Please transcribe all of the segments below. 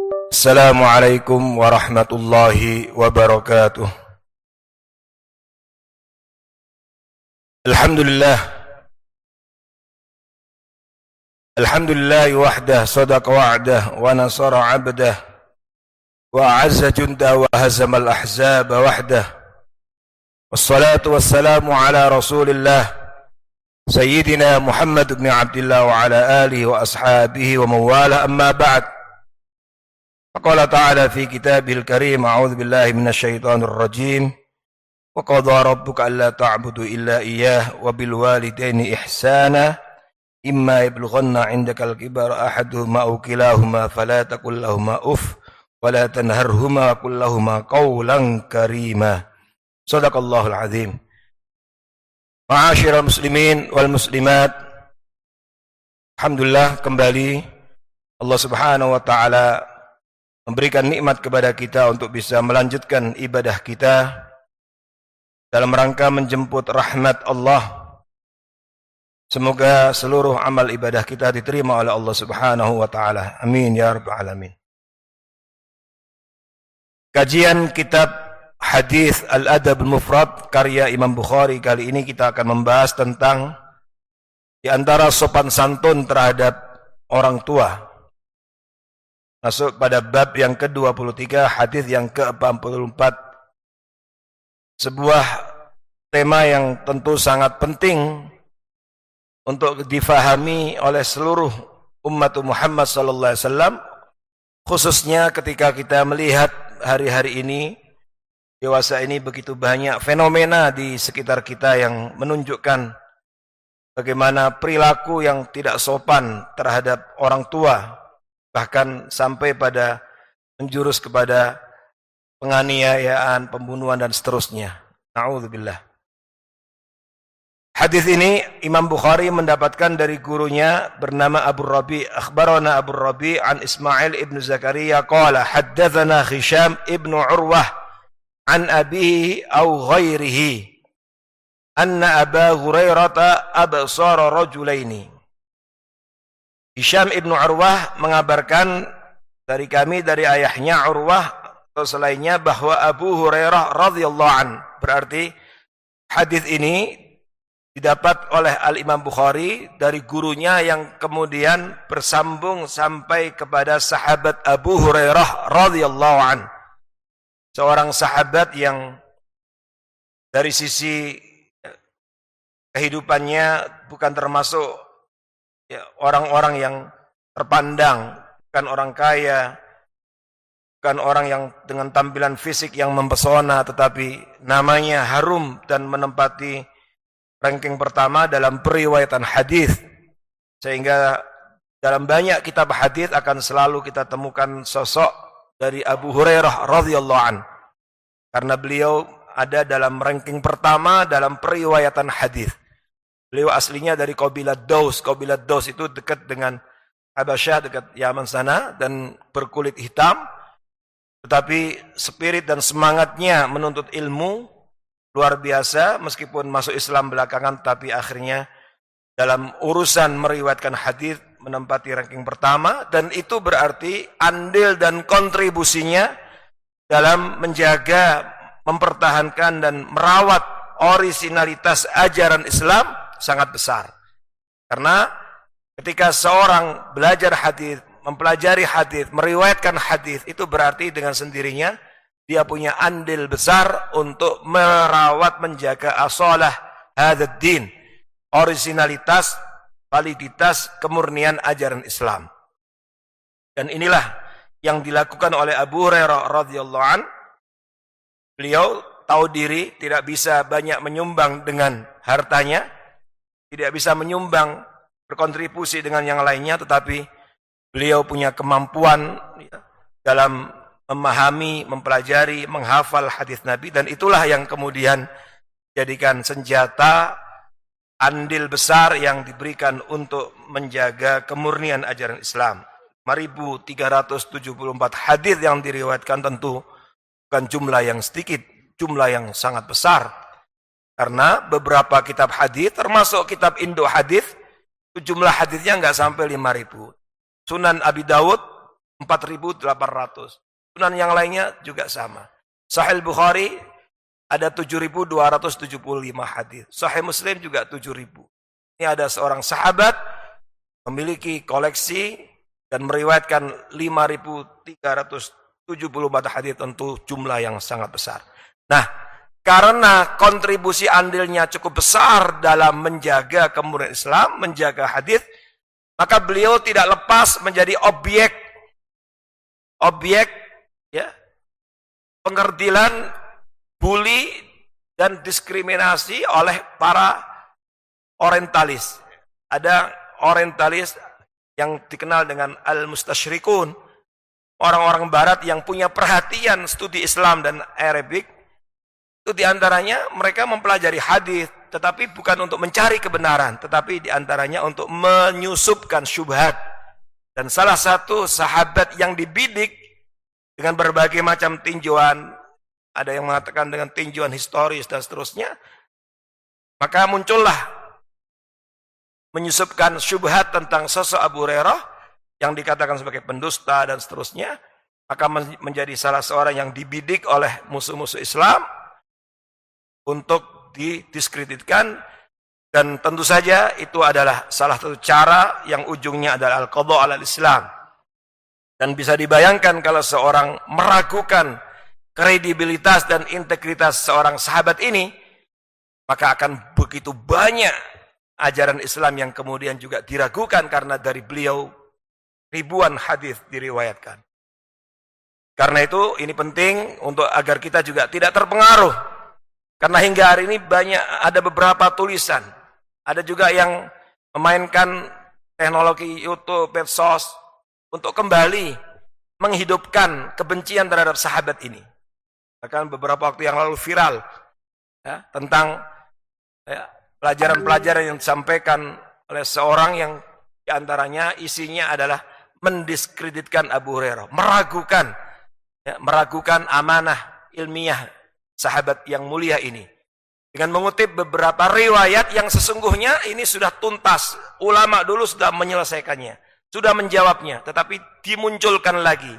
Assalamualaikum warahmatullahi wabarakatuh. Alhamdulillah. Alhamdulillah wahdah sadaqa wa'dah wa nasara 'abdah wa a'azza jundah wa hazamal ahzaba wahdah. Wassalatu wassalamu ala Rasulillah Sayyidina Muhammad ibn Abdullah wa ala alihi wa ashabihi wa mawala, amma ba'd. Faqala ta'ala fi kitabihil karim, a'udzu billahi minasyaitonir rajim. Wa qadha rabbuka alla ta'budu illa iyyah wa bil walidaini ihsana imma yablughanna 'indakal kibara ahaduhuma aw kilahuma fala taqul lahumu uff wa la tanharhuma wa qul lahumu qawlan karima. Shadaqallahul azim. Ma'asyiral muslimin wal muslimat, alhamdulillah kembali Allah Subhanahu wa taala memberikan nikmat kepada kita untuk bisa melanjutkan ibadah kita dalam rangka menjemput rahmat Allah. Semoga seluruh amal ibadah kita diterima oleh Allah Subhanahu wa taala. Amin ya rabbal alamin. Kajian kitab Hadis Al-Adab Al-Mufrad karya Imam Bukhari, kali ini kita akan membahas tentang di antara sopan santun terhadap orang tua. Masuk pada bab yang ke-23, hadis yang ke-44. Sebuah tema yang tentu sangat penting untuk difahami oleh seluruh umat Muhammad sallallahu alaihi wasallam, khususnya ketika kita melihat hari-hari ini, dewasa ini, begitu banyak fenomena di sekitar kita yang menunjukkan bagaimana perilaku yang tidak sopan terhadap orang tua, bahkan sampai pada menjurus kepada penganiayaan, pembunuhan dan seterusnya. Na'udzubillah. Hadis ini Imam Bukhari mendapatkan dari gurunya bernama Abu Rabi. Akhbarana Abu Rabi an Ismail ibn Zakaria qala haddatsana Hisham ibn Urwah an abihi aw ghairihi anna Aba Hurairah absara rajulaini. Hisham ibn Urwah mengabarkan dari kami, dari ayahnya Urwah atau selainnya, bahwa Abu Hurairah radhiyallahu an. Berarti hadis ini didapat oleh Al-Imam Bukhari dari gurunya yang kemudian bersambung sampai kepada sahabat Abu Hurairah radhiyallahu an. Seorang sahabat yang dari sisi kehidupannya bukan termasuk orang-orang yang terpandang, bukan orang kaya, bukan orang yang dengan tampilan fisik yang mempesona, tetapi namanya harum dan menempati ranking pertama dalam periwayatan hadis. Sehingga dalam banyak kitab hadis akan selalu kita temukan sosok dari Abu Hurairah radhiyallahu an, karena beliau ada dalam ranking pertama dalam periwayatan hadis. Beliau aslinya dari kabilah Daus. Kabilah Daus itu dekat dengan Habasyah, dekat Yaman sana, dan berkulit hitam. Tetapi spirit dan semangatnya menuntut ilmu luar biasa, meskipun masuk Islam belakangan, tapi akhirnya dalam urusan meriwayatkan hadis menempati ranking pertama, dan itu berarti andil dan kontribusinya dalam menjaga, mempertahankan dan merawat orisinalitas ajaran Islam sangat besar. Karena ketika seorang belajar hadis, mempelajari hadis, meriwayatkan hadis, itu berarti dengan sendirinya dia punya andil besar untuk merawat, menjaga asalah hadzal din, orisinalitas, validitas, kemurnian ajaran Islam. Dan inilah yang dilakukan oleh Abu Hurairah radhiyallahu an. Beliau tahu diri tidak bisa banyak menyumbang dengan hartanya, tidak bisa menyumbang, berkontribusi dengan yang lainnya, tetapi beliau punya kemampuan dalam memahami, mempelajari, menghafal hadis Nabi, dan itulah yang kemudian jadikan senjata, andil besar yang diberikan untuk menjaga kemurnian ajaran Islam. 5.374 hadis yang diriwayatkan tentu bukan jumlah yang sedikit, jumlah yang sangat besar. Karena beberapa kitab hadis, termasuk kitab Indo Hadis, jumlah hadisnya nggak sampai 5.000. Sunan Abi Dawud 4.800. Sunan yang lainnya juga sama. Sahih Bukhari ada 7.275 hadis. Sahih Muslim juga 7.000. Ini ada seorang sahabat memiliki koleksi dan meriwayatkan 5.374 hadis, tentu jumlah yang sangat besar. Nah, karena kontribusi andilnya cukup besar dalam menjaga kemurnian Islam, menjaga hadis, maka beliau tidak lepas menjadi objek ya, pengerdilan, bully dan diskriminasi oleh para orientalis. Ada orientalis yang dikenal dengan al-mustasyrikun, orang-orang barat yang punya perhatian studi Islam dan Arabik. Itu diantaranya mereka mempelajari hadis, tetapi bukan untuk mencari kebenaran, tetapi diantaranya untuk menyusupkan syubhat. Dan salah satu sahabat yang dibidik dengan berbagai macam tinjauan, ada yang mengatakan dengan tinjauan historis dan seterusnya, maka muncullah menyusupkan syubhat tentang sosok Abu Hurairah yang dikatakan sebagai pendusta dan seterusnya, maka menjadi salah seorang yang dibidik oleh musuh-musuh Islam untuk didiskreditkan. Dan tentu saja itu adalah salah satu cara yang ujungnya adalah al-qadha 'alal Islam. Dan bisa dibayangkan kalau seorang meragukan kredibilitas dan integritas seorang sahabat ini, maka akan begitu banyak ajaran Islam yang kemudian juga diragukan karena dari beliau ribuan hadis diriwayatkan. Karena itu ini penting untuk agar kita juga tidak terpengaruh. Karena hingga hari ini ada beberapa tulisan, ada juga yang memainkan teknologi YouTube, medsos untuk kembali menghidupkan kebencian terhadap sahabat ini. Bahkan beberapa waktu yang lalu viral ya, tentang pelajaran-pelajaran yang disampaikan oleh seorang yang diantaranya isinya adalah mendiskreditkan Abu Hurairah, meragukan amanah ilmiah sahabat yang mulia ini. Dengan mengutip beberapa riwayat yang sesungguhnya ini sudah tuntas. Ulama dulu sudah menyelesaikannya, sudah menjawabnya, tetapi dimunculkan lagi.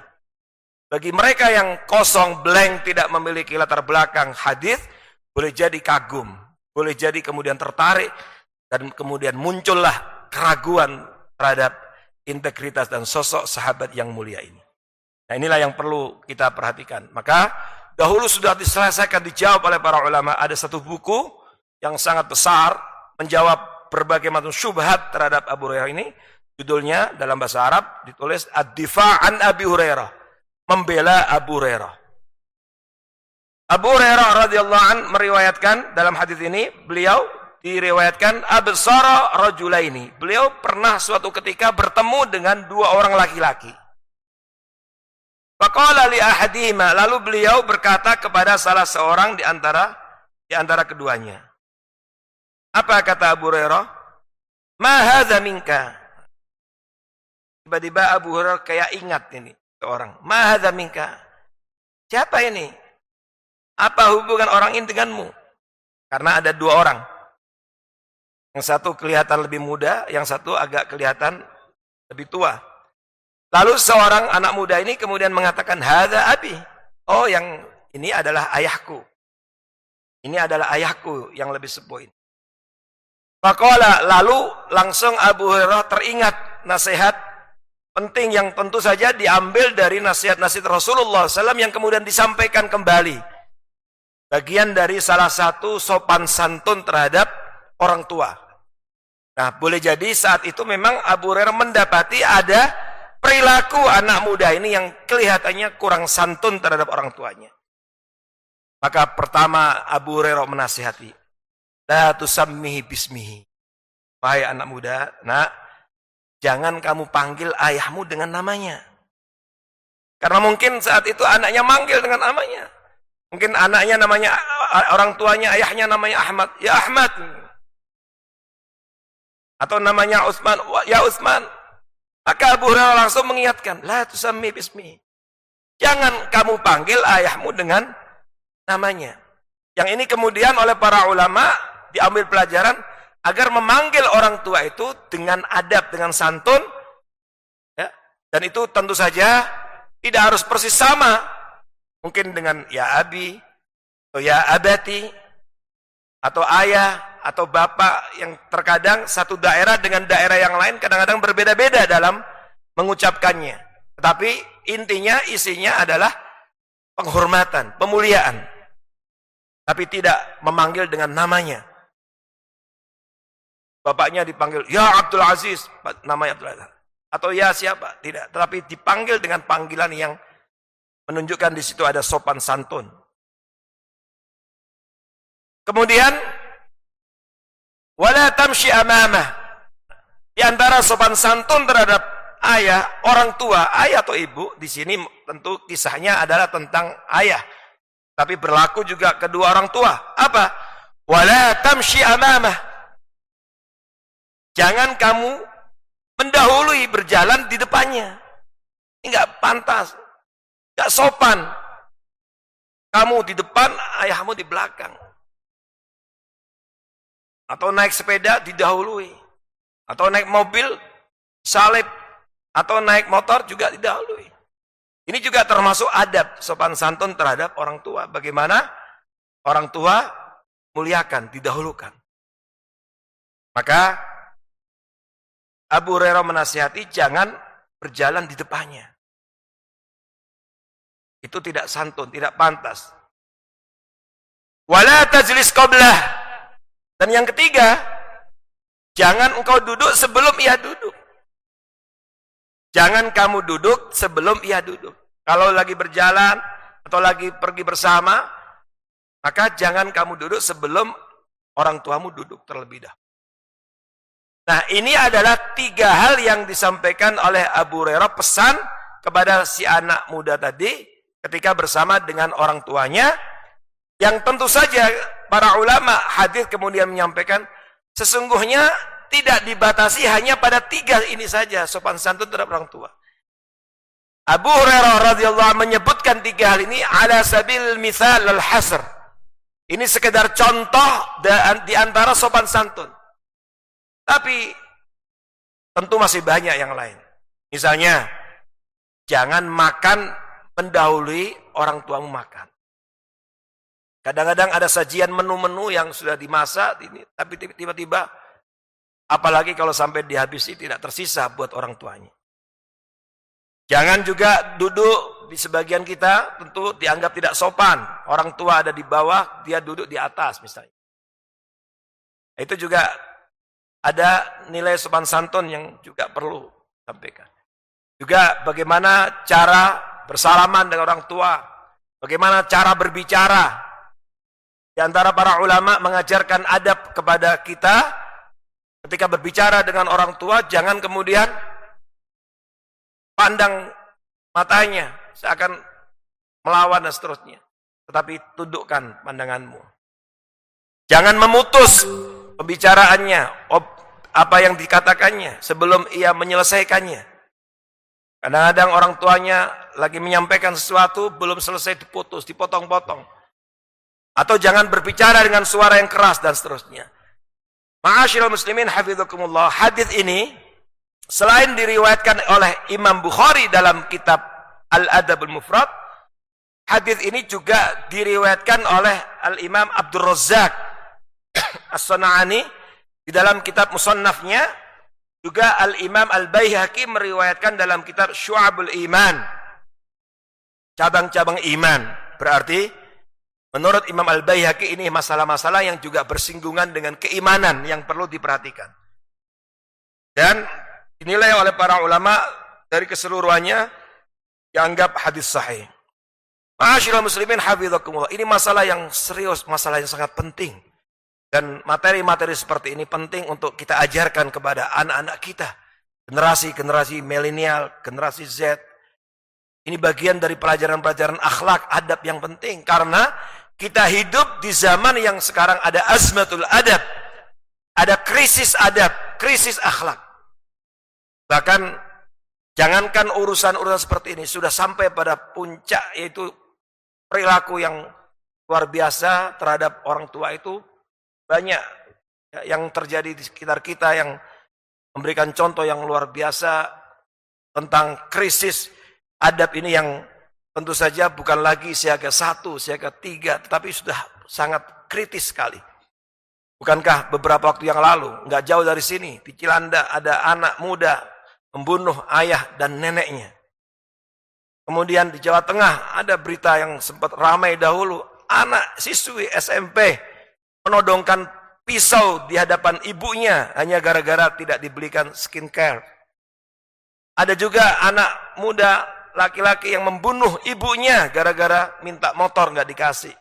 Bagi mereka yang kosong, blank, tidak memiliki latar belakang hadis, boleh jadi kagum, boleh jadi kemudian tertarik, dan kemudian muncullah keraguan terhadap integritas dan sosok sahabat yang mulia ini. Nah, inilah yang perlu kita perhatikan. Maka dahulu sudah diselesaikan, dijawab oleh para ulama. Ada satu buku yang sangat besar menjawab berbagai macam syubhat terhadap Abu Hurairah ini. Judulnya dalam bahasa Arab ditulis Ad-Difa' an Abi Hurairah, membela Abu Hurairah. Abu Hurairah radhiyallahu an meriwayatkan dalam hadis ini, beliau diriwayatkan absara rajulaini. Beliau pernah suatu ketika bertemu dengan dua orang laki-laki. Faqala li ahadihima, lalu beliau berkata kepada salah seorang di antara keduanya. Apa kata Abu Hurairah? Ma hadza minka. Tiba-tiba Abu Hurairah kayak ingat ini seorang. Ma hadza minka. Siapa ini? Apa hubungan orang ini denganmu? Karena ada dua orang. Yang satu kelihatan lebih muda, yang satu agak kelihatan lebih tua. Lalu seorang anak muda ini kemudian mengatakan, hadza abi. Oh, yang ini adalah ayahku. Ini adalah ayahku yang lebih sepuh ini. Faqala, lalu langsung Abu Hurairah teringat nasihat penting yang tentu saja diambil dari nasihat-nasihat Rasulullah SAW yang kemudian disampaikan kembali. Bagian dari salah satu sopan santun terhadap orang tua. Nah, boleh jadi saat itu memang Abu Hurairah mendapati ada perilaku anak muda ini yang kelihatannya kurang santun terhadap orang tuanya. Maka pertama Abu Hurairah menasihati, la tusammihi bismihi. Wahai anak muda, nak, jangan kamu panggil ayahmu dengan namanya. Karena mungkin saat itu anaknya manggil dengan namanya. Mungkin anaknya namanya, orang tuanya, ayahnya namanya Ahmad. Ya Ahmad. Atau namanya Utsman. Ya Utsman. Maka Abu Hurairah langsung mengingatkan. La tusammi bismi. Jangan kamu panggil ayahmu dengan namanya. Yang ini kemudian oleh para ulama diambil pelajaran agar memanggil orang tua itu dengan adab, dengan santun. Ya, Dan itu tentu saja tidak harus persis sama. Mungkin dengan ya abi, atau ya abati, atau ayah, atau bapak, yang terkadang satu daerah dengan daerah yang lain kadang-kadang berbeda-beda dalam mengucapkannya. Tetapi intinya, isinya adalah penghormatan, pemuliaan. Tapi tidak memanggil dengan namanya. Bapaknya dipanggil, ya Abdul Aziz, namanya Abdul Aziz. Atau ya siapa, tidak. Tetapi dipanggil dengan panggilan yang menunjukkan di situ ada sopan santun. Kemudian, wala tamshi amamah. Di antara sopan santun terhadap ayah, orang tua, ayah atau ibu, di sini tentu kisahnya adalah tentang ayah. Tapi berlaku juga kedua orang tua. Apa? Wala tamshi amamah. Jangan kamu mendahului, berjalan di depannya. Ini enggak pantas. Enggak sopan. Kamu di depan, ayahmu di belakang. Atau naik sepeda didahului. Atau naik mobil salib. Atau naik motor juga didahului. Ini juga termasuk adab sopan santun terhadap orang tua. Bagaimana orang tua muliakan, didahulukan. Maka Abu Hurairah menasihati jangan berjalan di depannya. Itu tidak santun, tidak pantas. Wala tajlis qablah. Dan yang ketiga, jangan engkau duduk sebelum ia duduk. Jangan kamu duduk sebelum ia duduk. Kalau lagi berjalan atau lagi pergi bersama, maka jangan kamu duduk sebelum orang tuamu duduk terlebih dahulu. Nah, ini adalah 3 hal yang disampaikan oleh Abu Hurairah, pesan kepada si anak muda tadi ketika bersama dengan orang tuanya, yang tentu saja para ulama hadis kemudian menyampaikan sesungguhnya tidak dibatasi hanya pada 3 ini saja sopan santun terhadap orang tua. Abu Hurairah radhiyallahu anhu menyebutkan 3 hal ini ala sabil mithal al hasr. Ini sekedar contoh di antara sopan santun. Tapi tentu masih banyak yang lain. Misalnya, jangan makan mendahului orang tuamu makan. Kadang-kadang ada sajian menu-menu yang sudah dimasak, tapi tiba-tiba, apalagi kalau sampai dihabisi tidak tersisa buat orang tuanya. Jangan juga duduk di sebagian kita, tentu dianggap tidak sopan. Orang tua ada di bawah, dia duduk di atas misalnya. Itu juga ada nilai sopan santun yang juga perlu sampaikan. Juga bagaimana cara bersalaman dengan orang tua, bagaimana cara berbicara. Di antara para ulama mengajarkan adab kepada kita ketika berbicara dengan orang tua, jangan kemudian pandang matanya seakan melawan dan seterusnya, tetapi tundukkan pandanganmu. Jangan memutus pembicaraannya, apa yang dikatakannya sebelum ia menyelesaikannya. Kadang-kadang orang tuanya lagi menyampaikan sesuatu, belum selesai diputus, dipotong-potong. Atau jangan berbicara dengan suara yang keras dan seterusnya. Ma'asyiral muslimin hafizakumullah, hadis ini selain diriwayatkan oleh Imam Bukhari dalam kitab Al-Adabul Mufrad, hadis ini juga diriwayatkan oleh Al-Imam Abdul Razzaq As-Sana'ani di dalam kitab Musannafnya, juga Al-Imam Al-Baihaqi meriwayatkan dalam kitab Syu'abul Iman, cabang-cabang iman. Berarti menurut Imam Al-Baihaqi ini masalah-masalah yang juga bersinggungan dengan keimanan yang perlu diperhatikan. Dan dinilai oleh para ulama dari keseluruhannya dianggap hadis sahih. Ma'asyiral muslimin hafizakumullah. Ini masalah yang serius, masalah yang sangat penting. Dan materi-materi seperti ini penting untuk kita ajarkan kepada anak-anak kita. Generasi-generasi milenial, generasi Z. Ini bagian dari pelajaran-pelajaran akhlak, adab yang penting. Karena kita hidup di zaman yang sekarang ada azmatul adab. Ada krisis adab, krisis akhlak. Bahkan jangankan urusan-urusan seperti ini, sudah sampai pada puncak, yaitu perilaku yang luar biasa terhadap orang tua itu banyak yang terjadi di sekitar kita yang memberikan contoh yang luar biasa. tentang krisis adab ini yang tentu saja bukan lagi siaga 1, siaga 3, tetapi sudah sangat kritis sekali. Bukankah beberapa waktu yang lalu, nggak jauh dari sini, di Cilanda ada anak muda membunuh ayah dan neneknya. Kemudian di Jawa Tengah ada berita yang sempat ramai dahulu, anak siswi SMP menodongkan pisau di hadapan ibunya hanya gara-gara tidak dibelikan skincare. Ada juga anak muda laki-laki yang membunuh ibunya gara-gara minta motor nggak dikasih.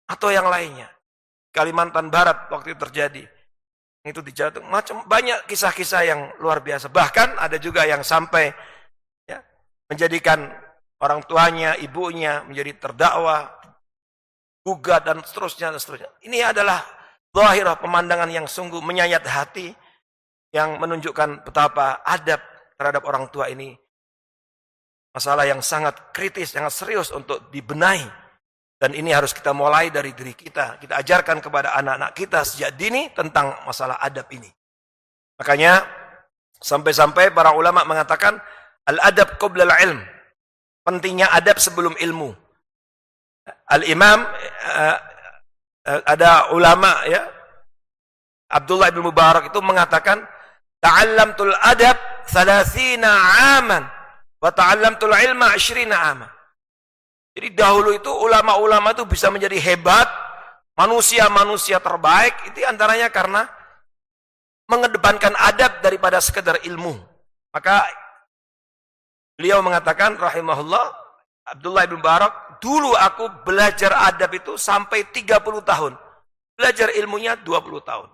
Atau yang lainnya. Kalimantan Barat waktu itu terjadi. Itu di Jawa Tengah. Macam banyak kisah-kisah yang luar biasa. Bahkan ada juga yang sampai ya, menjadikan orang tuanya, ibunya menjadi terdakwa, gugat dan seterusnya dan seterusnya. Ini adalah zahirah pemandangan yang sungguh menyayat hati yang menunjukkan betapa adab terhadap orang tua ini masalah yang sangat kritis, sangat serius untuk dibenahi. Dan ini harus kita mulai dari diri kita. Kita ajarkan kepada anak-anak kita sejak dini tentang masalah adab ini. Makanya sampai-sampai para ulama mengatakan al-adab qabla al-ilm. Pentingnya adab sebelum ilmu. Al-Imam ada ulama ya Abdullah bin Mubarak itu mengatakan ta'allamtul adab 30 aman wa ta'allamtul ilma 20 aman. Jadi dahulu itu ulama-ulama itu bisa menjadi hebat, manusia-manusia terbaik itu antaranya karena mengedepankan adab daripada sekedar ilmu. Maka beliau mengatakan rahimahullah Abdullah bin Mubarak, dulu aku belajar adab itu sampai 30 tahun. Belajar ilmunya 20 tahun.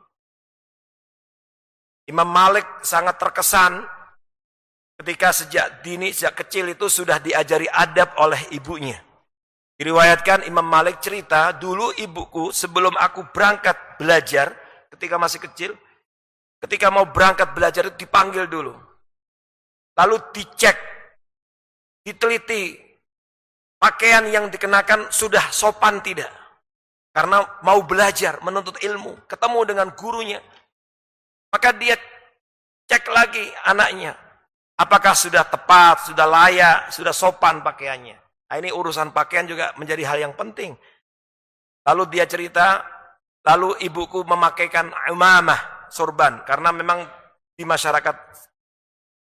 Imam Malik sangat terkesan ketika sejak dini, sejak kecil itu sudah diajari adab oleh ibunya. Diriwayatkan Imam Malik cerita, dulu ibuku sebelum aku berangkat belajar, ketika masih kecil, ketika mau berangkat belajar itu dipanggil dulu. Lalu dicek, diteliti, pakaian yang dikenakan sudah sopan tidak. Karena mau belajar, menuntut ilmu, ketemu dengan gurunya. Maka dia cek lagi anaknya. Apakah sudah tepat, sudah layak, sudah sopan pakaiannya. Nah, ini urusan pakaian juga menjadi hal yang penting. Lalu dia cerita, lalu ibuku memakaikan umamah, sorban. Karena memang di masyarakat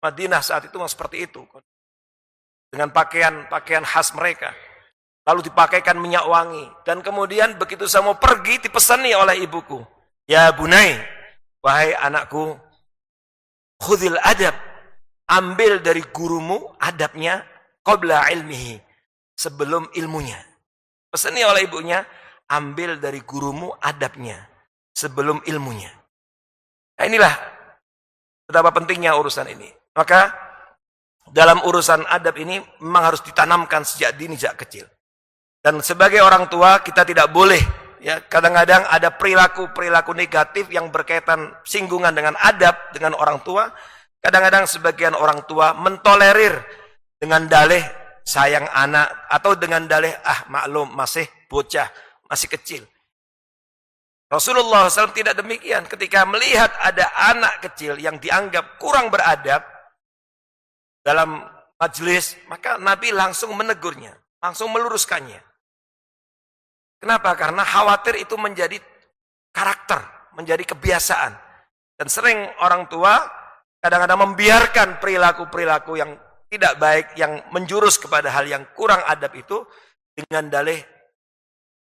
Madinah saat itu seperti itu. Dengan pakaian khas mereka. Lalu dipakaikan minyak wangi. Dan kemudian begitu saya mau pergi, dipesani oleh ibuku. Ya bunai, wahai anakku, khudil adab. Ambil dari gurumu adabnya, qabla ilmihi. Sebelum ilmunya. Pesani oleh ibunya, ambil dari gurumu adabnya. Sebelum ilmunya. Nah inilah betapa pentingnya urusan ini. Maka dalam urusan adab ini memang harus ditanamkan sejak dini, sejak kecil. Dan sebagai orang tua kita tidak boleh, ya kadang-kadang ada perilaku negatif yang berkaitan singgungan dengan adab, dengan orang tua. Kadang-kadang sebagian orang tua mentolerir dengan dalih sayang anak atau dengan dalih maklum masih bocah, masih kecil. Rasulullah SAW tidak demikian. Ketika melihat ada anak kecil yang dianggap kurang beradab dalam majelis, maka Nabi langsung menegurnya, langsung meluruskannya. Kenapa? Karena khawatir itu menjadi karakter, menjadi kebiasaan. Dan sering orang tua kadang-kadang membiarkan perilaku-perilaku yang tidak baik, yang menjurus kepada hal yang kurang adab itu dengan dalih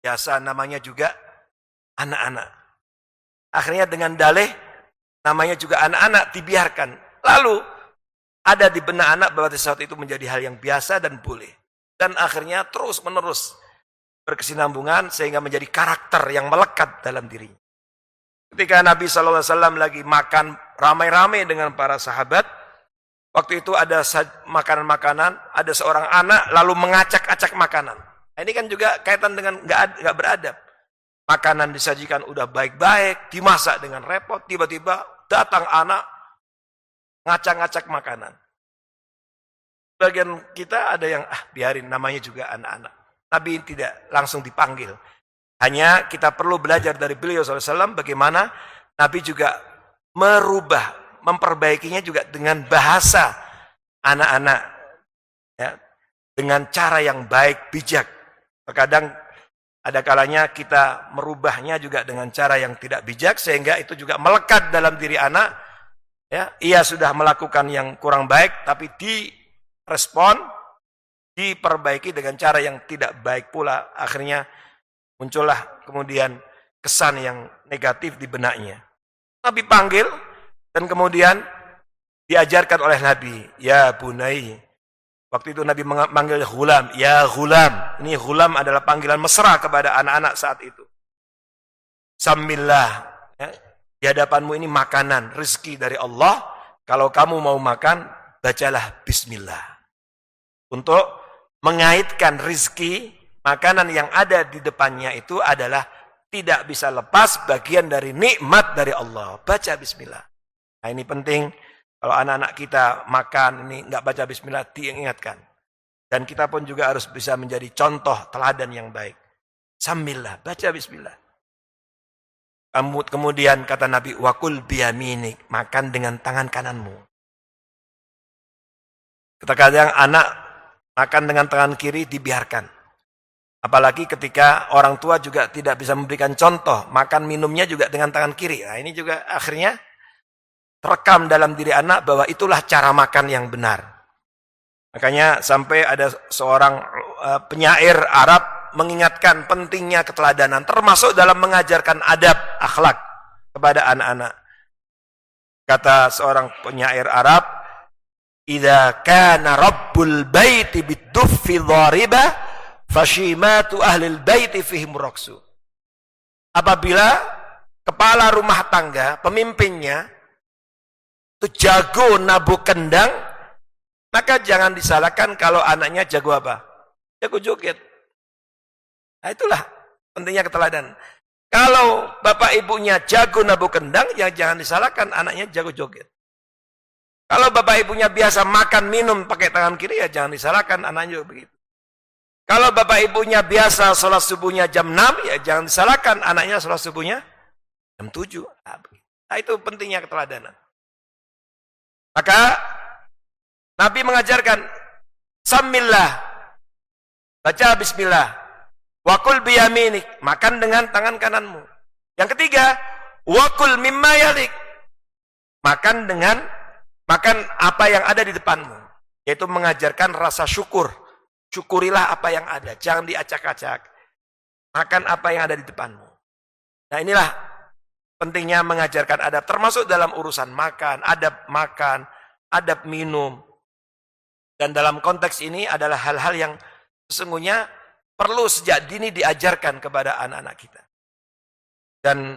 biasa namanya juga anak-anak. Akhirnya dengan dalih namanya juga anak-anak dibiarkan. Lalu ada di benak anak bahwa sesuatu itu menjadi hal yang biasa dan boleh. Dan akhirnya terus menerus berkesinambungan sehingga menjadi karakter yang melekat dalam dirinya. Ketika Nabi SAW lagi makan ramai-ramai dengan para sahabat, waktu itu ada makanan-makanan, ada seorang anak lalu mengacak-acak makanan. Nah, ini kan juga kaitan dengan nggak beradab. Makanan disajikan udah baik-baik, dimasak dengan repot, tiba-tiba datang anak ngacak-ngacak makanan. Bagian kita ada yang biarin, namanya juga anak-anak. Nabi tidak langsung dipanggil. Hanya kita perlu belajar dari beliau SAW bagaimana Nabi juga merubah, memperbaikinya juga dengan bahasa anak-anak ya, dengan cara yang baik, bijak. Terkadang ada kalanya kita merubahnya juga dengan cara yang tidak bijak, sehingga itu juga melekat dalam diri anak. Ya, ia sudah melakukan yang kurang baik, tapi direspon, diperbaiki dengan cara yang tidak baik pula. Akhirnya muncullah kemudian kesan yang negatif di benaknya. Nabi panggil, dan kemudian diajarkan oleh Nabi, ya bunai. Waktu itu Nabi memanggil ghulam, ya ghulam. Ini ghulam adalah panggilan mesra kepada anak-anak saat itu. Samillah, ya. Di hadapanmu ini makanan, rezeki dari Allah. Kalau kamu mau makan, bacalah bismillah. Untuk mengaitkan rezeki, makanan yang ada di depannya itu adalah tidak bisa lepas bagian dari nikmat dari Allah. Baca bismillah. Nah ini penting, kalau anak-anak kita makan ini nggak baca bismillah, diingatkan. Dan kita pun juga harus bisa menjadi contoh teladan yang baik. Samillah, baca bismillah. Kemudian kata Nabi, wakul biyaminik, makan dengan tangan kananmu. Kadang anak makan dengan tangan kiri dibiarkan. Apalagi ketika orang tua juga tidak bisa memberikan contoh, makan minumnya juga dengan tangan kiri. Nah ini juga akhirnya terekam dalam diri anak bahwa itulah cara makan yang benar. Makanya sampai ada seorang penyair Arab mengingatkan pentingnya keteladanan, termasuk dalam mengajarkan adab, akhlak kepada anak-anak. Kata seorang penyair Arab, "Idza kana rabbul baiti bid-duffi dhariba, fashimatu ahlil baiti fihim raqsu." Apabila kepala rumah tangga, pemimpinnya itu jago nabuh kendang, maka jangan disalahkan kalau anaknya jago apa? Jago joget. Nah itulah pentingnya keteladanan. Kalau bapak ibunya jago nabuh kendang, ya jangan disalahkan anaknya jago joget. Kalau bapak ibunya biasa makan minum pakai tangan kiri, ya jangan disalahkan anaknya juga begitu. Kalau bapak ibunya biasa sholat subuhnya jam 6, ya jangan disalahkan anaknya sholat subuhnya jam 7. Nah itu pentingnya keteladanan. Maka Nabi mengajarkan, samillah, baca bismillah. Wakul biyaminik, makan dengan tangan kananmu. Yang ketiga, wakul mimma yalik, makan apa yang ada di depanmu. Yaitu mengajarkan rasa syukur. Syukurilah apa yang ada, jangan diacak-acak. Makan apa yang ada di depanmu. Nah inilah pentingnya mengajarkan adab, termasuk dalam urusan makan, adab minum. Dan dalam konteks ini adalah hal-hal yang sesungguhnya perlu sejak dini diajarkan kepada anak-anak kita. Dan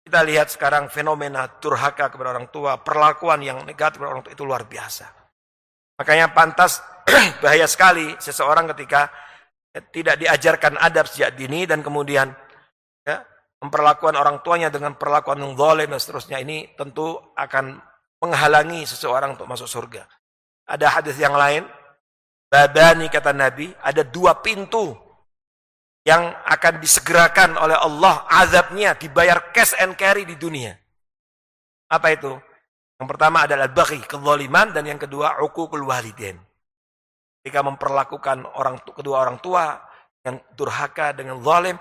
kita lihat sekarang fenomena durhaka kepada orang tua, perlakuan yang negatif kepada orang tua itu luar biasa. Makanya pantas bahaya sekali seseorang ketika tidak diajarkan adab sejak dini dan kemudian ya, memperlakukan orang tuanya dengan perlakuan yang zalim dan seterusnya. Ini tentu akan menghalangi seseorang untuk masuk surga. Ada hadis yang lain, babani kata Nabi, ada 2 pintu yang akan disegerakan oleh Allah azabnya, dibayar cash and carry di dunia. Apa itu? Yang pertama adalah baghi, kezaliman, dan yang kedua uququl walidain. Ketika memperlakukan kedua orang tua dengan durhaka, dengan zalim,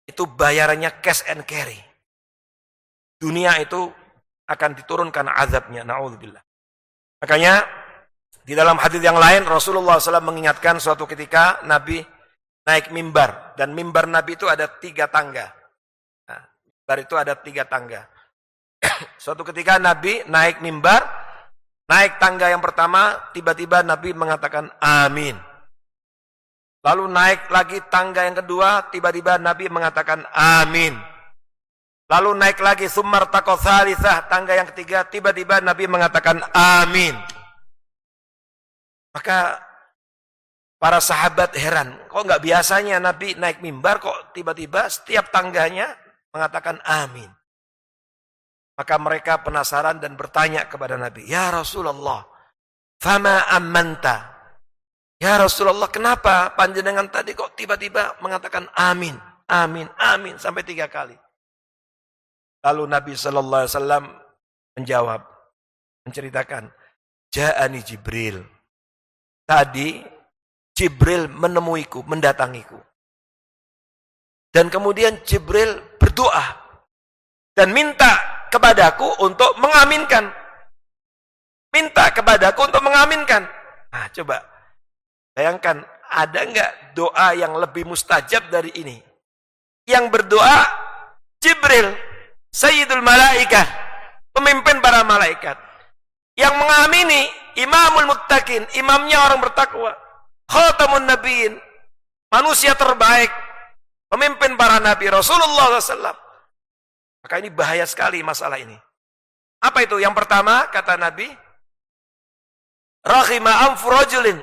itu bayarannya cash and carry. Dunia itu akan diturunkan azabnya, na'udzubillah. Makanya di dalam hadis yang lain Rasulullah SAW mengingatkan suatu ketika Nabi naik mimbar, dan mimbar Nabi itu ada 3 tangga. Nah, mimbar itu ada 3 tangga. Suatu ketika Nabi naik mimbar, naik tangga yang pertama, tiba-tiba Nabi mengatakan amin. Lalu naik lagi tangga yang kedua, tiba-tiba Nabi mengatakan amin. Lalu naik lagi sumar taqo tsalitsah, tangga yang ketiga, tiba-tiba Nabi mengatakan amin. Maka para sahabat heran, kok nggak biasanya Nabi naik mimbar, kok tiba-tiba setiap tangganya mengatakan amin. Maka mereka penasaran dan bertanya kepada Nabi, ya Rasulullah, fama amanta. Ya Rasulullah, kenapa panjenengan tadi kok tiba-tiba mengatakan amin, amin, amin sampai 3 kali. Lalu Nabi SAW menjawab, menceritakan, Ja'ani Jibril. Tadi Jibril menemuiku, mendatangiku. Dan kemudian Jibril berdoa dan minta kepadaku untuk mengaminkan. Minta kepadaku untuk mengaminkan. Nah, coba bayangkan, ada enggak doa yang lebih mustajab dari ini? Yang berdoa Jibril, Sayyidul Malaikah, pemimpin para malaikat. Yang mengamini Imamul Muttaqin, imamnya orang bertakwa. Khatamun Nabiyyin, manusia terbaik, pemimpin para nabi, Rasulullah SAW. Maka ini bahaya sekali masalah ini. Apa itu? Yang pertama, kata Nabi, Raghima anfu rajulin.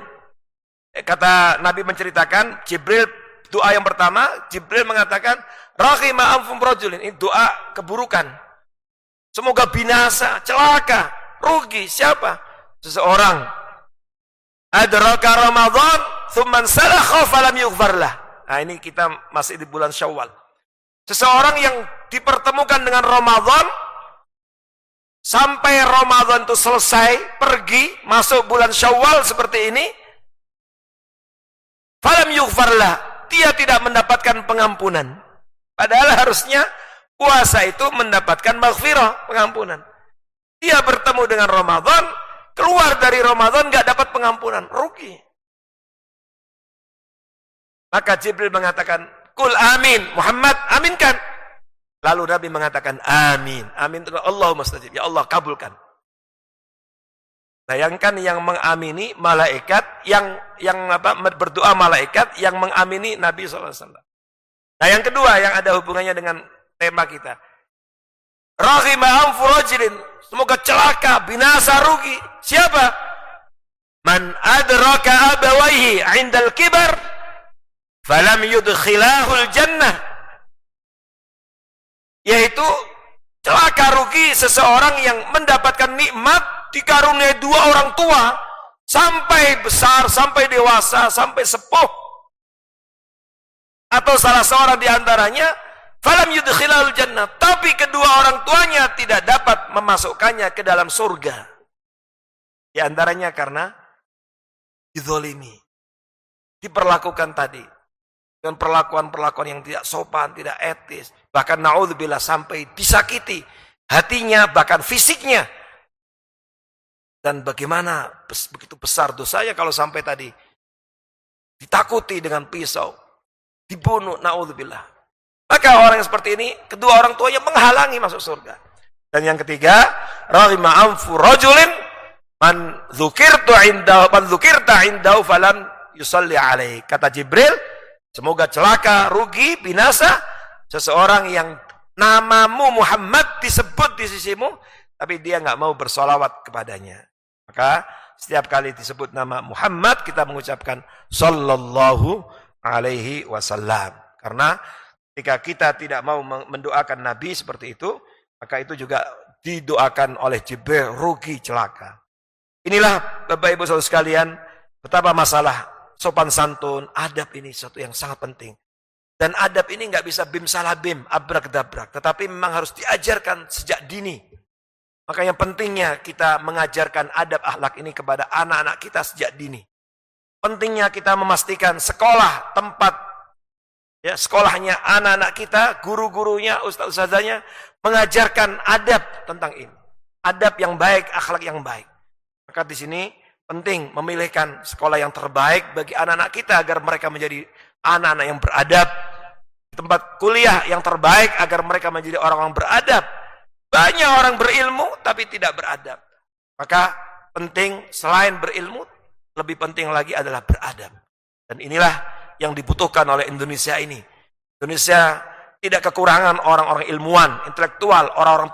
Kata Nabi menceritakan, Jibril, doa yang pertama, Jibril mengatakan, Raghima anfu rajulin. Ini doa keburukan. Semoga binasa, celaka, rugi. Siapa? Seseorang. Adraka Ramadan, thumman salakha falam yughfarlah. Nah, ini kita masih di bulan Syawal. Seseorang yang dipertemukan dengan Ramadan, sampai Ramadan itu selesai, pergi, masuk bulan Syawal seperti ini, falam yughfarlah, dia tidak mendapatkan pengampunan. Padahal harusnya puasa itu mendapatkan maghfirah, pengampunan. Dia bertemu dengan Ramadan, keluar dari Ramadan gak dapat pengampunan, rugi. Maka Jibril mengatakan, Kul amin, Muhammad aminkan. Lalu Nabi mengatakan amin. Amin itu Allahumma stajib. Ya Allah kabulkan. Bayangkan yang mengamini malaikat, yang berdoa malaikat, yang mengamini Nabi SAW. Nah yang kedua yang ada hubungannya dengan tema kita. Raghima anfu rajulin, semoga celaka, binasa, rugi. Siapa? Man adraka abawaihi 'indal kibar falam yudkhilahul jannah. Yaitu celaka, rugi seseorang yang mendapatkan nikmat dikaruniai dua orang tua sampai besar, sampai dewasa, sampai sepuh, atau salah seorang di antaranya falam yudkhilahul jannah, tapi kedua orang tuanya tidak dapat memasukkannya ke dalam surga. Di antaranya karena dizolimi, diperlakukan tadi dengan perlakuan-perlakuan yang tidak sopan, tidak etis, bahkan naudzubillah sampai disakiti hatinya, bahkan fisiknya. Dan bagaimana begitu besar dosanya kalau sampai tadi ditakuti dengan pisau, dibunuh, naudzubillah. Maka orang yang seperti ini, kedua orang tuanya menghalangi masuk surga. Dan yang ketiga, raghima anfu rajulin man dzukirta indahu falam yusalli alaihi. Kata Jibril, semoga celaka, rugi, binasa seseorang yang namamu Muhammad disebut di sisimu, tapi dia nggak mau bersolawat kepadanya. Maka setiap kali disebut nama Muhammad, kita mengucapkan sallallahu alaihi wasallam. Karena ketika kita tidak mau mendoakan Nabi seperti itu, maka itu juga didoakan oleh Jibril, rugi, celaka. Inilah Bapak Ibu Saudara sekalian, betapa masalah sopan santun, adab ini sesuatu yang sangat penting. Dan adab ini nggak bisa bim salah bim, abrak-dabrak, tetapi memang harus diajarkan sejak dini. Makanya pentingnya kita mengajarkan adab akhlak ini kepada anak-anak kita sejak dini. Pentingnya kita memastikan sekolah, tempat ya sekolahnya anak-anak kita, guru-gurunya, ustaz-ustazanya mengajarkan adab tentang ini. Adab yang baik, akhlak yang baik. Maka di sini penting memilihkan sekolah yang terbaik bagi anak-anak kita agar mereka menjadi anak-anak yang beradab. Tempat kuliah yang terbaik agar mereka menjadi orang-orang beradab. Banyak orang berilmu tapi tidak beradab. Maka penting selain berilmu, lebih penting lagi adalah beradab. Dan inilah yang dibutuhkan oleh Indonesia ini. Indonesia tidak kekurangan orang-orang ilmuwan, intelektual, orang-orang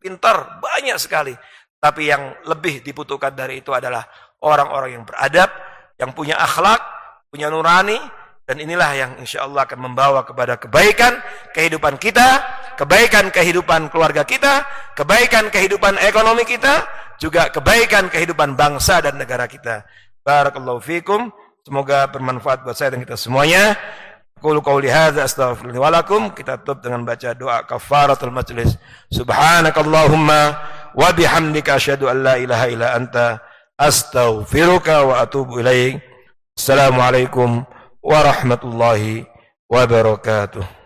pintar, banyak sekali. Tapi yang lebih dibutuhkan dari itu adalah orang-orang yang beradab, yang punya akhlak, punya nurani. Dan inilah yang insya Allah akan membawa kepada kebaikan kehidupan kita, kebaikan kehidupan keluarga kita, kebaikan kehidupan ekonomi kita, juga kebaikan kehidupan bangsa dan negara kita. Barakallahu fikum. Semoga bermanfaat buat saya dan kita semuanya. Qulu qouli hadza astaghfirullahi wa lakum. Kita tutup dengan baca doa kafaratul majlis. Subhanakallahumma wa bihamdika asyhadu an la ilaha illa anta astaghfiruka wa atubu ilaik. Assalamualaikum warahmatullahi wabarakatuh.